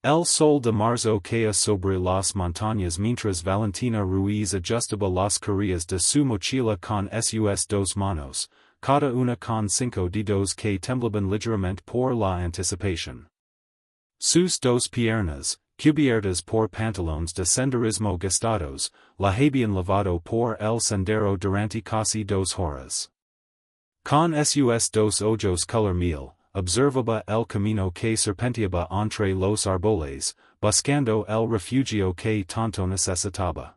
El Sol de Marzo cae sobre las montañas mientras Valentina Ruiz ajustaba las correas de su mochila con sus dos manos, cada una con 5 dedos que temblaban ligeramente por la anticipación. Sus dos piernas, cubiertas por pantalones de senderismo gastados, la habían lavado por el sendero durante casi 2 horas. Con sus dos ojos color miel, observaba el camino que serpenteaba entre los árboles, buscando el refugio que tanto necesitaba.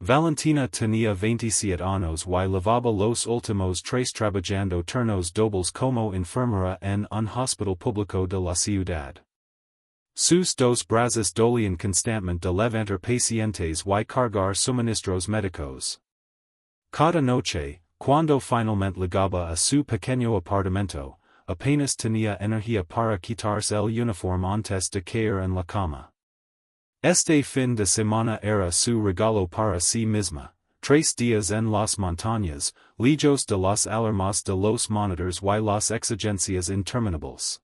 Valentina tenía 27 años y lavaba los últimos 3 trabajando turnos dobles como enfermera en un hospital público de la ciudad. Sus dos brazos dolían constantemente de levantar pacientes y cargar suministros médicos. Cada noche, cuando finalmente llegaba a su pequeño apartamento, apenas tenía energía para quitarse el uniforme antes de caer en la cama. Este fin de semana era su regalo para sí misma, 3 días en las montañas, lejos de las alarmas de los monitores y las exigencias interminables.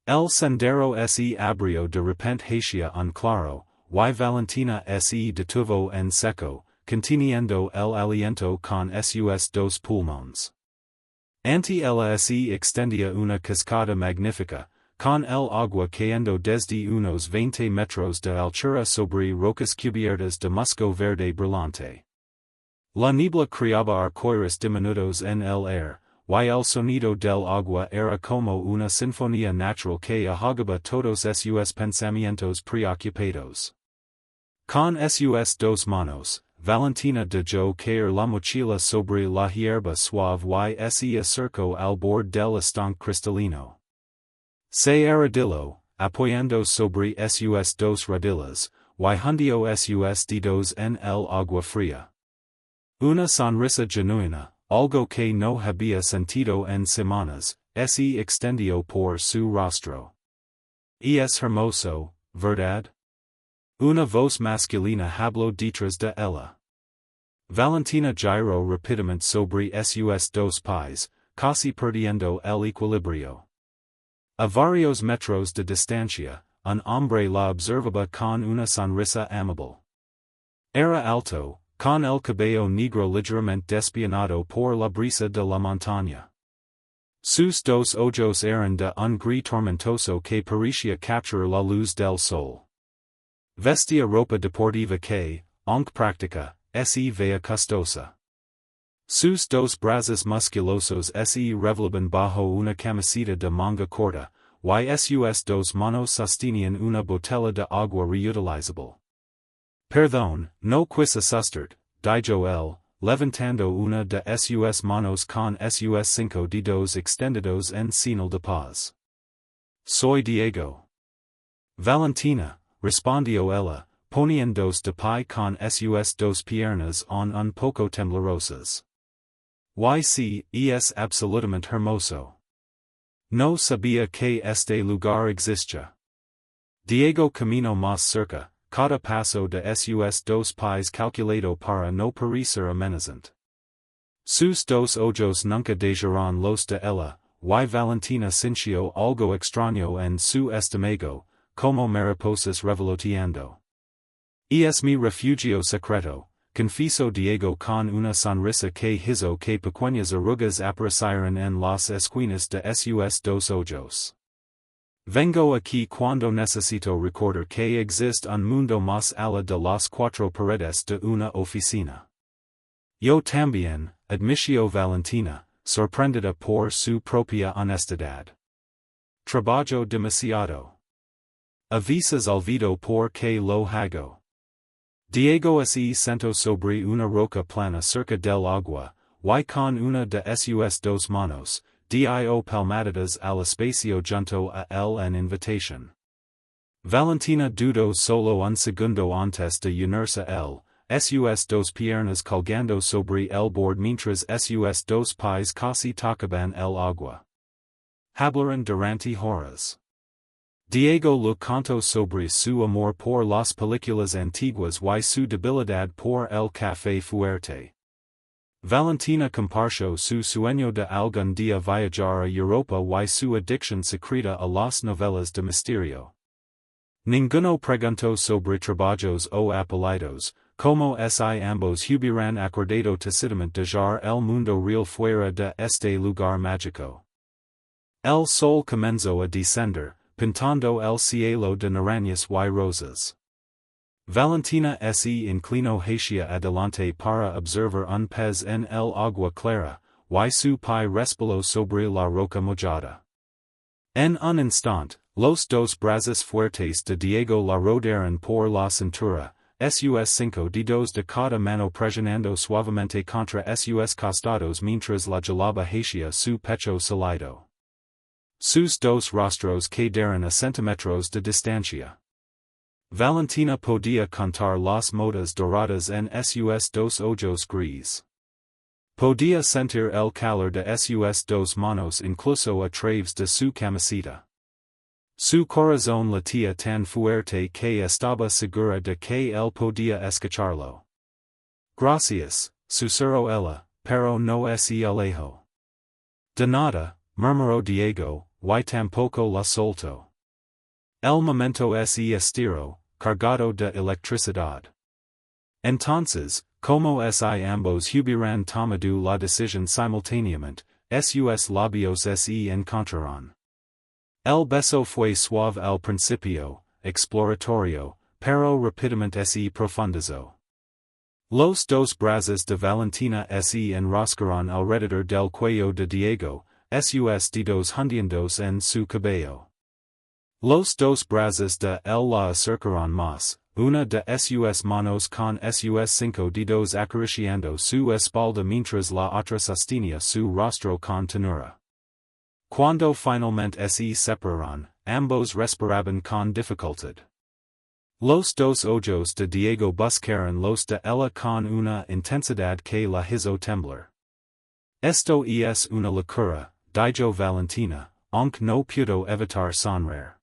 El sendero se abrió de repente hacia un claro, y Valentina se detuvo en seco, conteniendo el aliento con sus dos pulmones. Ante ella se extendía una cascada magnífica, con el agua cayendo desde unos 20 metros de altura sobre rocas cubiertas de musgo verde brillante. La niebla creaba arcoíris diminutos en el aire, y el sonido del agua era como una sinfonía natural que ahogaba todos sus pensamientos preocupados. Con sus dos manos, Valentina dejó caer la mochila sobre la hierba suave y se acercó al borde del estanque cristalino. Se arrodilló, apoyando sobre sus dos rodillas, y hundió sus dedos en el agua fría. Una sonrisa genuina, algo que no había sentido en semanas, se extendió por su rostro. Y es hermoso, ¿verdad? Una voz masculina habló detrás de ella. Valentina giró rápidamente sobre sus dos pies, casi perdiendo el equilibrio. A varios metros de distancia, un hombre la observaba con una sonrisa amable. Era alto, con el cabello negro ligeramente despeinado por la brisa de la montaña. Sus dos ojos eran de un gris tormentoso que parecía capturar la luz del sol. Vestía ropa deportiva que, aunque práctica, se veía costosa. Sus dos brazos musculosos se revelaban bajo una camiseta de manga corta, y sus dos manos sostenían una botella de agua reutilizable. Perdón, no quise asustar, dijo él, levantando una de sus manos con sus 5 dedos extendidos en señal de paz. Soy Diego. Valentina, respondió ella, poniéndose de pie con sus dos piernas un poco temblorosas. Y sí, es absolutamente hermoso. No sabía que este lugar existía. Diego caminó más cerca, cada paso de sus dos pies calculado para no parecer amenazante. Sus dos ojos nunca dejaron los de ella, y Valentina sintió algo extraño en su estómago, como mariposas revoloteando. Es mi refugio secreto, confesó Diego con una sonrisa que hizo que pequeñas arrugas aparecieran en las esquinas de sus dos ojos. Vengo aquí cuando necesito recordar que existe un mundo más allá de las 4 paredes de una oficina. Yo también, admitió Valentina, sorprendida por su propia honestidad. Trabajo demasiado. A veces olvido por qué lo hago. Diego se sentó sobre una roca plana cerca del agua, y con una de sus dos manos, dio palmaditas al espacio junto a él en invitación. Valentina dudó solo un segundo antes de unirse a él, sus dos piernas colgando sobre el borde mientras sus dos pies casi tocaban el agua. Hablaron durante horas. Diego le contó sobre su amor por las películas antiguas y su debilidad por el café fuerte. Valentina compartió su sueño de algún día viajar a Europa y su adicción secreta a las novelas de misterio. Ninguno pregunto sobre trabajos o apellidos, como si ambos hubieran acordado tácitamente dejar el mundo real fuera de este lugar mágico. El sol comenzó a descender, pintando el cielo de naranjas y rosas. Valentina se inclinó hacia adelante para observar un pez en el agua clara, y su pie resbaló sobre la roca mojada. En un instante, los dos brazos fuertes de Diego la rodearon por la cintura, sus cinco dedos de cada mano presionando suavemente contra sus costados mientras la jalaba hacia su pecho salido. Sus dos rostros quedaron a centímetros de distancia. Valentina podía contar las motas doradas en sus dos ojos gris. Podía sentir el calor de sus dos manos incluso a través de su camiseta. Su corazón latía tan fuerte que estaba segura de que él podía escucharlo. Gracias, susurró ella, pero no se alejó. De nada, murmuró Diego, y tampoco la soltó. El momento se estiró, cargado de electricidad. Entonces, como si ambos hubieran tomado la decisión simultáneamente, sus labios se encontraron. El beso fue suave al principio, exploratorio, pero rápidamente se profundizó. Los dos brazos de Valentina se enroscaron alrededor del cuello de Diego, sus dedos hundiéndose en su cabello. Los dos brazos de él la acercaron más, una de sus manos con sus cinco dedos acariciando su espalda mientras la otra sostenía su rostro con ternura. Cuando finalmente se separaron, ambos respiraban con dificultad. Los dos ojos de Diego buscaron los de ella con una intensidad que la hizo temblar. Esto es una locura, dijo Valentina, aunque no pudo evitar sonreír.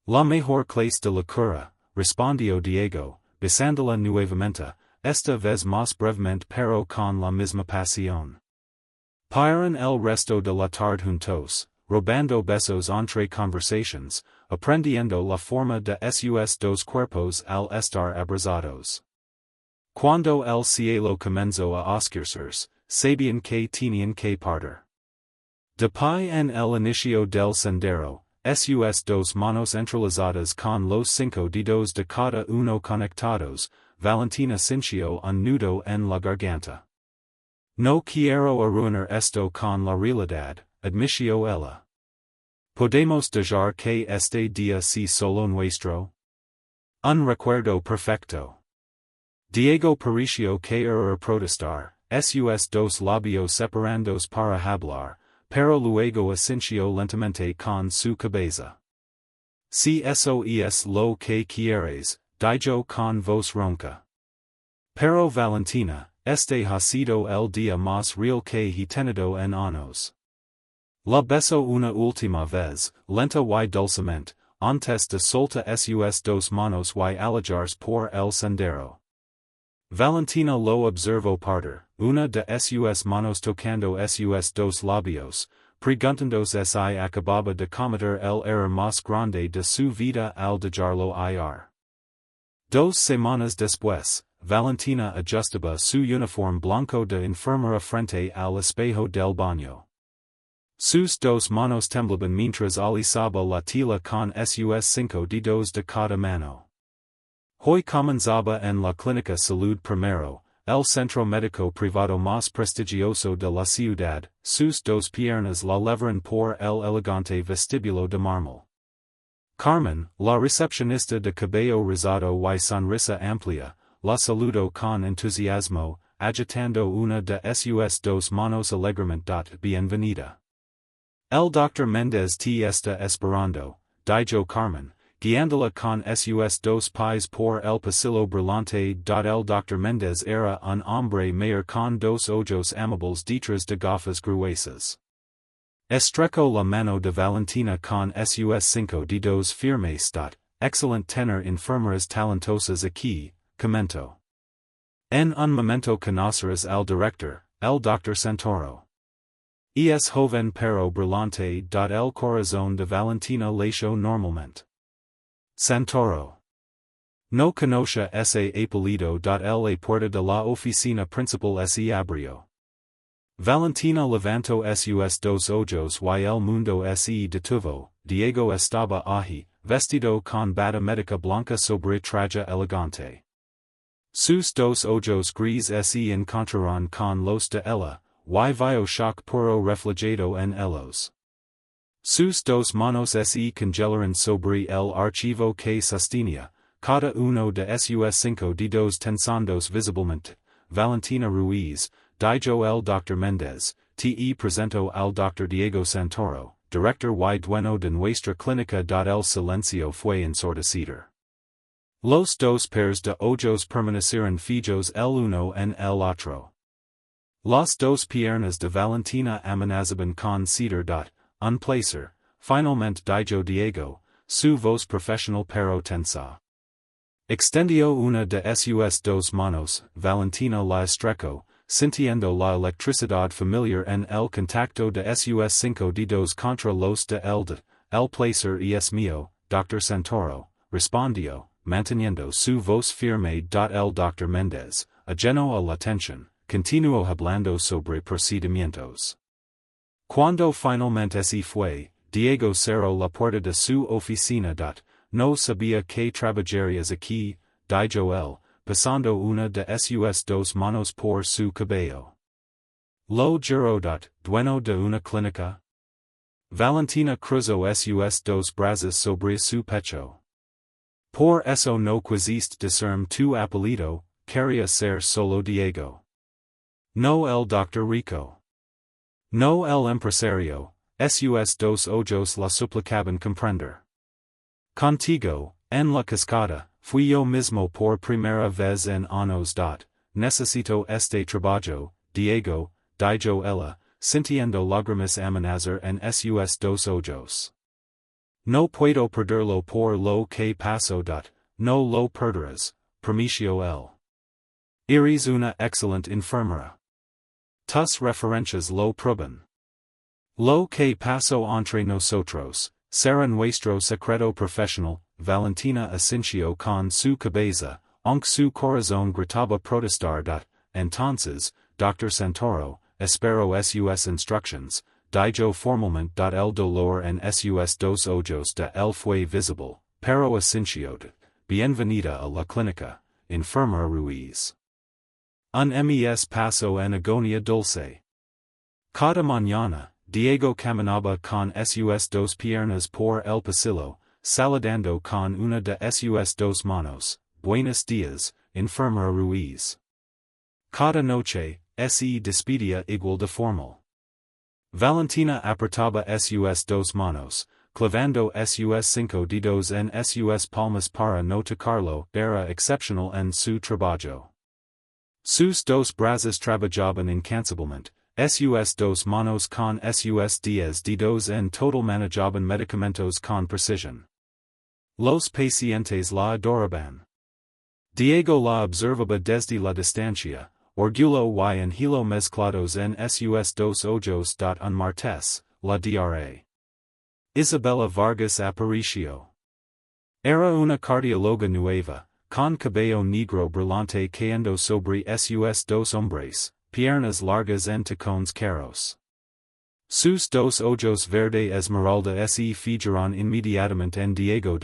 La mejor clase de locura, respondió Diego, besándola nuevamente, esta vez más brevemente pero con la misma pasión. Pasaron el resto de la tarde juntos, robando besos entre conversations, aprendiendo la forma de sus dos cuerpos al estar abrazados. Cuando el cielo comenzó a oscurecerse, sabían que tenían que partir. De pie en el inicio del sendero, sus dos manos entrelazadas con los cinco dedos de cada uno conectados, Valentina sintió un nudo en la garganta. No quiero arruinar esto con la realidad, admitió ella. ¿Podemos dejar que este día sea solo nuestro? Un recuerdo perfecto. Diego pareció querer protestar, sus dos labios separándose para hablar, pero luego asintió lentamente con su cabeza. Si eso es lo que quieres, dijo con voz ronca. Pero Valentina, este ha sido el día más real que he tenido en años. La besó una última vez, lenta y dulcemente, antes de soltar sus dos manos y alejarse por el sendero. Valentina lo observó partir, una de sus manos tocando sus dos labios, preguntándose si acababa de cometer el error más grande de su vida al dejarlo ir. 2 semanas después, Valentina ajustaba su uniforme blanco de enfermera frente al espejo del baño. Sus dos manos temblaban mientras alisaba la tela con sus cinco dedos de cada mano. Hoy comenzaba en la clínica Salud Primero, el centro médico privado más prestigioso de la ciudad, sus dos piernas la levaron por el elegante vestíbulo de mármol. Carmen, la recepcionista de cabello rizado y sonrisa amplia, la saludó con entusiasmo, agitando una de sus dos manos alegremente. Bienvenida. El Dr. Méndez te está esperando, dijo Carmen, guiándola con sus dos pies por el pasillo brillante. El Dr. Méndez era un hombre mayor con dos ojos amables detrás de gafas gruesas. Estrechó la mano de Valentina con sus cinco dedos firmes. Excelente tener enfermeras talentosas aquí, comentó. En un momento conocerás al director, el Dr. Santoro. Es joven pero brillante. El corazón de Valentina latió normalmente. Santoro. No conoce ese apellido. La puerta de la oficina principal se abrió. Valentina levantó sus dos ojos y el mundo se detuvo. Diego estaba allí, vestido con bata médica blanca sobre traje elegante. Sus dos ojos gris se encontraron con los de ella, y vio shock puro reflejado en ellos. Sus dos manos se congelaron sobre el archivo que sostenía, cada uno de sus cinco dedos tensandos visiblemente. Valentina Ruiz, dijo el Dr. Méndez, te presento al Dr. Diego Santoro, director y dueño de nuestra clínica. El silencio fue ensordecido. Los dos pares de ojos permanecieron fijos el uno en el otro. Las dos piernas de Valentina amenazaban con ceder. Un placer, finalmente dijo Diego, su voz profesional pero tensa. Extendió una de sus dos manos. Valentina la estrechó, sintiendo la electricidad familiar en el contacto de sus cinco dedos contra los de el placer es mío, Dr. Santoro, respondió, manteniendo su voz firme. El Dr. Méndez, ajeno a la tensión, continuó hablando sobre procedimientos. Cuando finalmente se fue, Diego cerró la puerta de su oficina. No sabía que trabajarías aquí, dijo él, pasando una de sus dos manos por su cabello. Lo juro. Dueño de una clínica. Valentina cruzó sus dos brazos sobre su pecho. Por eso no quisiste decirme tu apellido, quería ser solo Diego. No el Dr. Rico. No el empresario. Sus dos ojos la suplicaban comprender. Contigo, en la cascada, fui yo mismo por primera vez en años. Necesito este trabajo, Diego, dijo ella, sintiendo lágrimas amenazar en sus dos ojos. No puedo perderlo por lo que pasó. No lo perderás, prometió él. Eres una excelente enfermera. Tus referencias lo prueban. Lo que pasó entre nosotros será nuestro secreto profesional. Valentina asintió con su cabeza, aunque su corazón gritaba protestar. Entonces, Dr. Santoro, espero sus instructions, dijo formalmente. El dolor en sus dos ojos de él fue visible, pero asintió. Bienvenida a la clínica, enfermera Ruiz. Un mes pasó en agonía dulce. Cada mañana, Diego caminaba con sus dos piernas por el pasillo, saludando con una de sus dos manos. Buenos días, enfermera Ruiz. Cada noche, se despedía igual de formal. Valentina apretaba sus dos manos, clavando sus cinco dedos en sus palmas para no tocarlo. Era excepcional en su trabajo. Sus dos brazos trabajaban incansablemente, sus dos manos con sus 10 dedos en total manejaban medicamentos con precisión. Los pacientes la adoraban. Diego la observaba desde la distancia, orgullo y angelo mezclados en sus dos ojos. Un martes, la Dra. Isabella Vargas apareció. Era una cardióloga nueva, con cabello negro brillante cayendo sobre sus dos hombres, piernas largas en tacones caros. Sus dos ojos verde esmeralda se fijaron inmediatamente en Diego.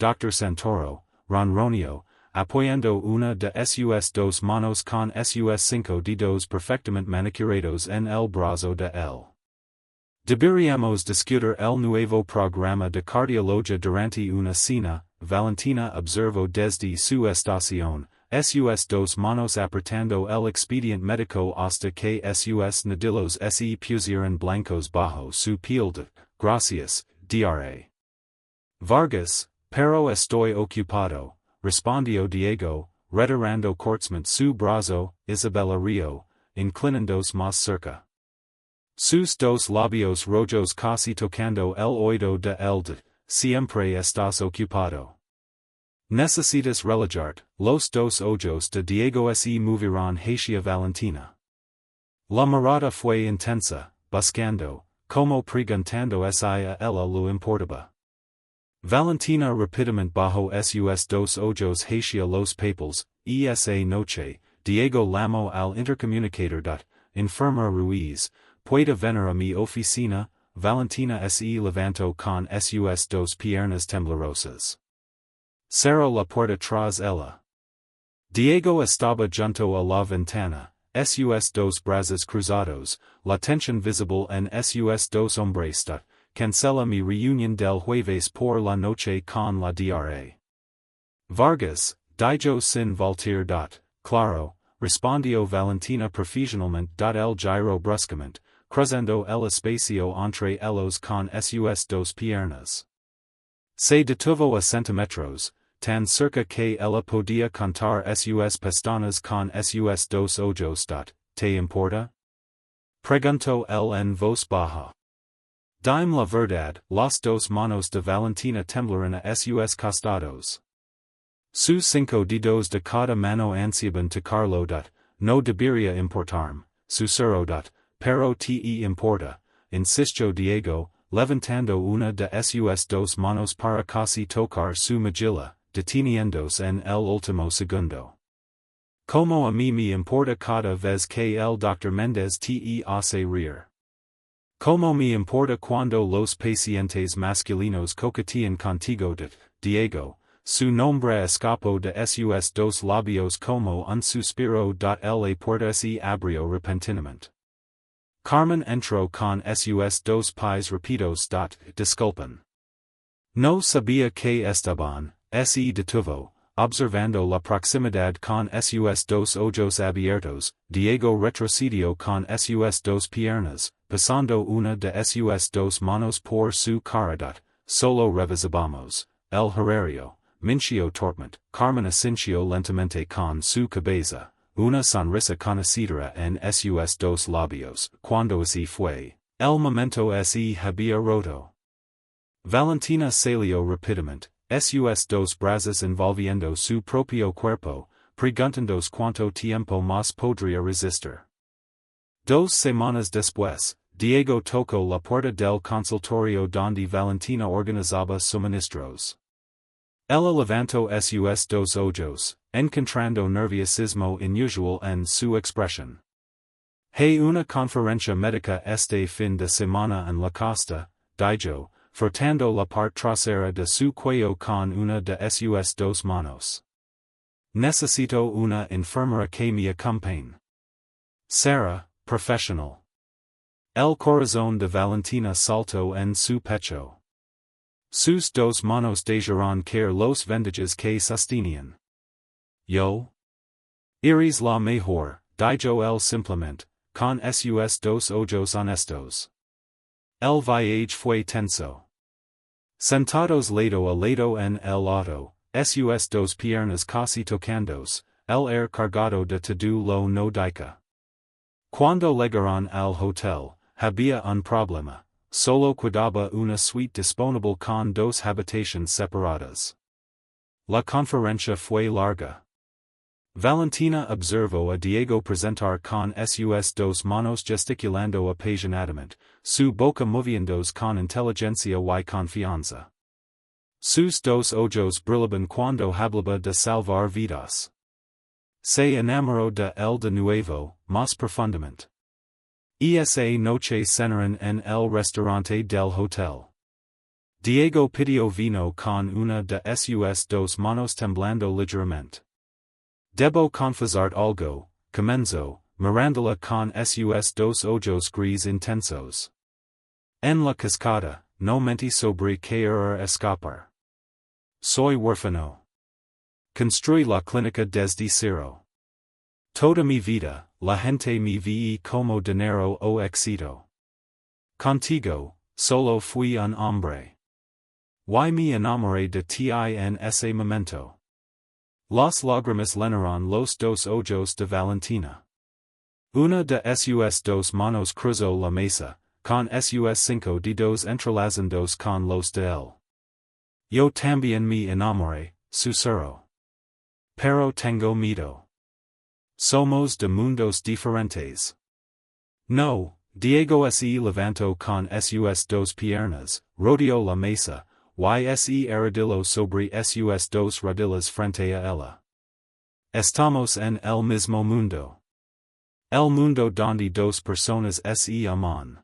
Dr. Santoro, ronroneó, apoyando una de sus dos manos con sus cinco dedos perfectamente manicurados en el brazo de él. Deberíamos discutir el nuevo programa de cardiología durante una cena. Valentina observó desde su estación, sus dos manos apretando el expediente médico hasta que sus nudillos se pusieron blancos bajo su piel. Gracias, Dra. Vargas, pero estoy ocupado, respondió Diego, retirando cortamente su brazo. Isabella rió, inclinándose más cerca. Sus dos labios rojos casi tocando el oído de él. Siempre estás ocupado. Necesitas relajarte. Los dos ojos de Diego se movieron hacia Valentina. La mirada fue intensa, buscando, como preguntando si a ella lo importaba. Valentina rapidamente bajo sus dos ojos hacia los papels, esa noche, Diego llamó al intercomunicador. Enferma Ruiz, puede venir a mi oficina. Valentina se levantó con sus dos piernas temblorosas. Cerró la puerta tras ella. Diego estaba junto a la ventana, sus dos brazos cruzados, la tensión visible en sus dos hombres. Cancela mi reunión del jueves por la noche con la Dra. Vargas, dijo sin voltear. Claro, respondió Valentina profesionalmente. El giro bruscamente, cruzando el espacio entre ellos con sus dos piernas. Se detuvo a centímetros, tan cerca que ella podía contar sus pestañas con sus dos ojos. ¿Te importa? Preguntó él en voz baja. Dime la verdad, las dos manos de Valentina temblaron a sus costados. Sus cinco dedos de cada mano ansiaban tocarlo. No debería importarme, susurró. Pero te importa, insistió Diego, levantando una de sus dos manos para casi tocar su mejilla, deteniéndose en el último segundo. Como a mí me importa cada vez que el Dr. Méndez te hace reír. Como me importa cuando los pacientes masculinos coquetean contigo. Diego, su nombre escapó de sus dos labios como un suspiro. La puerta se abrió repentinamente. Carmen entró con sus dos pies rápidos. Disculpen. No sabía que estaban. Se detuvo, observando la proximidad con sus dos ojos abiertos. Diego retrocedió con sus dos piernas, pasando una de sus dos manos por su cara. Solo revisamos. El horario, minció torpmente. Carmen asintió lentamente con su cabeza, una sonrisa conocida en sus dos labios. Cuando así fue, el momento se había roto. Valentina salió rápidamente, sus dos brazos envolviendo su propio cuerpo, preguntándose cuánto tiempo más podría resistir. 2 semanas después, Diego tocó la puerta del consultorio donde Valentina organizaba suministros. Ella levantó sus dos ojos, encontrando nerviosismo inusual en su expresión. Hay una conferencia médica este fin de semana en la costa, dijo, frotando la parte trasera de su cuello con una de sus dos manos. Necesito una enfermera que me acompañe. Sara, profesional. El corazón de Valentina saltó en su pecho. Sus dos manos dejaron caer los vendajes que sostenían. Yo. Eres la mejor, dijo él simplemente, con sus dos ojos honestos. El viaje fue tenso. Sentados lado a lado en el auto, sus dos piernas casi tocándose, el air cargado de todo lo no dica. Cuando llegaron al hotel, había un problema, solo quedaba una suite disponible con dos habitaciones separadas. La conferencia fue larga. Valentina observó a Diego presentar con sus dos manos gesticulando apasionadamente, su boca moviéndose con inteligencia y confianza. Sus dos ojos brillaban cuando hablaba de salvar vidas. Se enamoró de él de nuevo, más profundamente. Esa noche cenaron en el restaurante del hotel. Diego pidió vino con una de sus dos manos temblando ligeramente. Debo confesar algo, comenzó, mirándola con sus dos ojos gris intensos. En la cascada, no mentí sobre querer escapar. Soy huérfano. Construí la clínica desde cero. Toda mi vida, la gente me ve como dinero o éxito. Contigo, solo fui un hombre. Y me enamoré de ti en ese momento. Las lágrimas llenaron los dos ojos de Valentina. Una de sus dos manos cruzó la mesa, con sus cinco dedos entrelazándose con los de él. Yo también me enamoré, susurró. Pero tengo miedo. Somos de mundos diferentes. No, Diego se levantó con sus dos piernas, rodeó la mesa, y arrodillo sobre sus dos rodillas frente a ella. Estamos en el mismo mundo. El mundo donde dos personas se aman.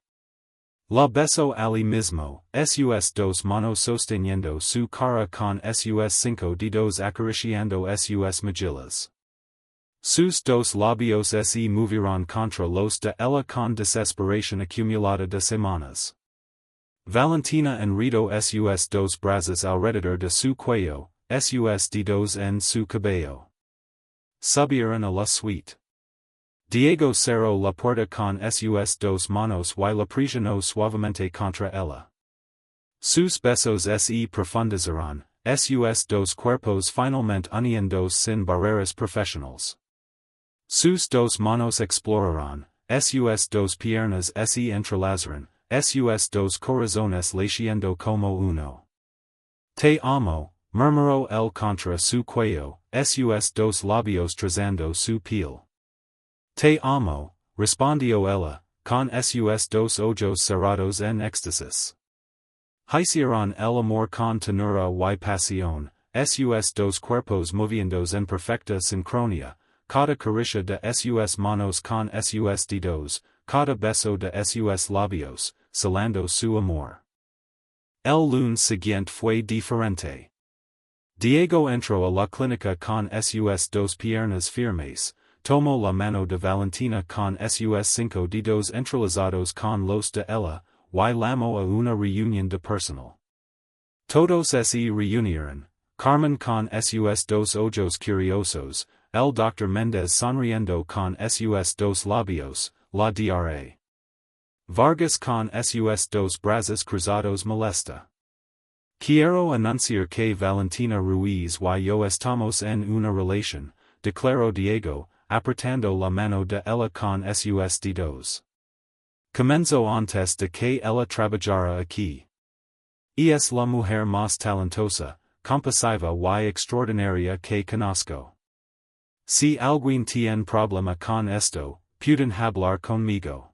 La beso allí mismo, sus dos manos sosteniendo su cara con sus cinco dedos acariciando sus mejillas. Sus dos labios se movieron contra los de ella con desesperación acumulada de semanas. Valentina enredó sus dos brazos alrededor de su cuello, sus dedos en su cabello. Subieron a la suite. Diego cerró la puerta con sus dos manos y la presionó suavemente contra ella. Sus besos se profundizaron, sus dos cuerpos finalmente unidos sin barreras profesionales. Sus dos manos exploraron, sus dos piernas se entrelazaron, sus dos corazones latiendo como uno. Te amo, murmuró él contra su cuello, sus dos labios trazando su piel. Te amo, respondió ella, con sus dos ojos cerrados en éxtasis. Hicieron el amor con ternura y pasión, sus dos cuerpos moviéndose en perfecta sincronía, cada caricia de sus manos con sus dedos, cada beso de sus labios, celando su amor. El lunes siguiente fue diferente. Diego entró a la clínica con sus dos piernas firmes, tomó la mano de Valentina con sus cinco dedos entrelazados con los de ella, y llamó a una reunión de personal. Todos se reunieron, Carmen con sus dos ojos curiosos, el Dr. Méndez sonriendo con sus dos labios, la Dra. Vargas con sus dos brazos cruzados molesta. Quiero anunciar que Valentina Ruiz y yo estamos en una relación, declaró Diego, apretando la mano de ella con sus dedos. Comenzó antes de que ella trabajara aquí. Es la mujer más talentosa, compasiva y extraordinaria que conozco. Si alguien tiene problema con esto, pueden hablar conmigo.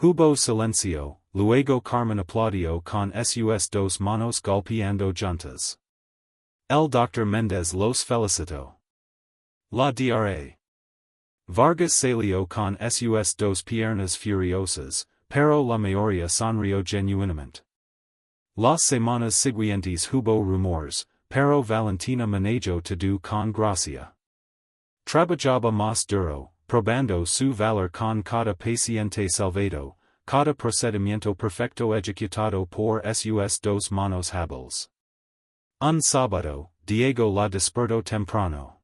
Hubo silencio, luego Carmen aplaudió con sus dos manos golpeando juntas. El Dr. Méndez los felicitó. La Dra. Vargas salió con sus dos piernas furiosas, pero la mayoría sonrió genuinamente. Las semanas siguientes hubo rumores, pero Valentina manejó todo con gracia. Trabajaba más duro, probando su valor con cada paciente salvado, cada procedimiento perfecto ejecutado por sus dos manos hábiles. Un sábado, Diego la despertó temprano.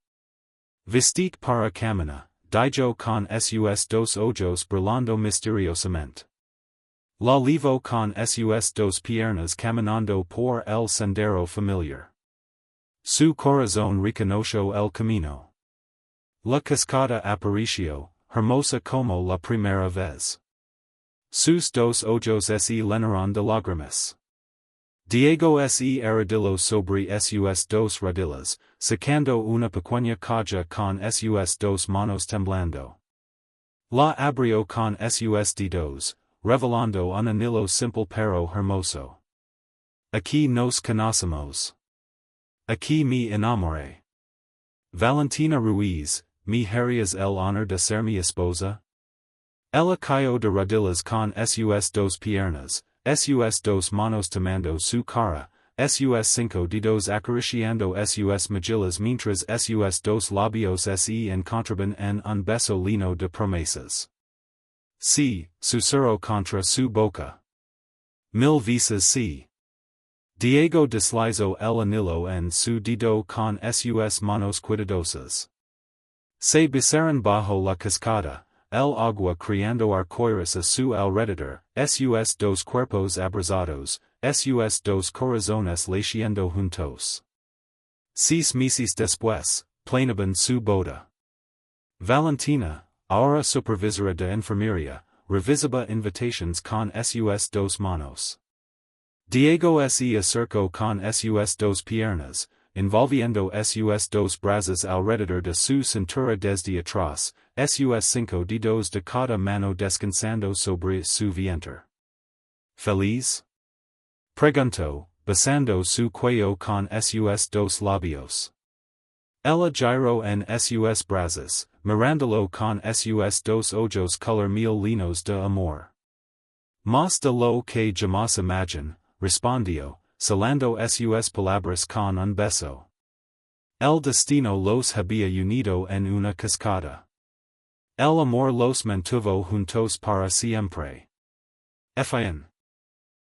Vestit para caminar, dijo con sus dos ojos brillando misteriosamente. La llevó con sus dos piernas caminando por el sendero familiar. Su corazón reconoció el camino. La cascada apareció, hermosa como la primera vez. Sus dos ojos se llenaron de lágrimas. Diego se arrodilló sobre sus dos rodillas, sacando una pequeña caja con sus dos manos temblando. La abrió con sus dedos, revelando un anillo simple pero hermoso. Aquí nos conocemos. Aquí me enamoré. Valentina Ruiz, ¿me harías el honor de ser mi esposa? Ella cayó de rodillas con sus dos piernas, sus dos manos tomando su cara, sus cinco dedos acariciando sus mejillas mientras sus dos labios se encontraban en un beso lleno de promesas. Sí, susurró contra su boca. Mil veces sí. Diego deslizó el anillo en su dedo con sus manos cuidadosas. Se besaron bajo la cascada, el agua creando arcoíris a su alrededor, sus dos cuerpos abrazados, sus dos corazones latiendo juntos. 6 meses después, planeaban su boda. Valentina, ahora supervisora de enfermería, revisaba invitations con sus dos manos. Diego se acercó con sus dos piernas, envolviendo sus dos brazos alrededor de su cintura desde atrás, sus cinco dedos de cada mano descansando sobre su vientre. ¿Feliz? Preguntó, besando su cuello con sus dos labios. Ella giro en sus brazos, mirándolo con sus dos ojos color mil linos de amor. Más de lo que jamás imagine, respondió, salando sus palabras con un beso. El destino los había unido en una cascada. El amor los mantuvo juntos para siempre. Fin.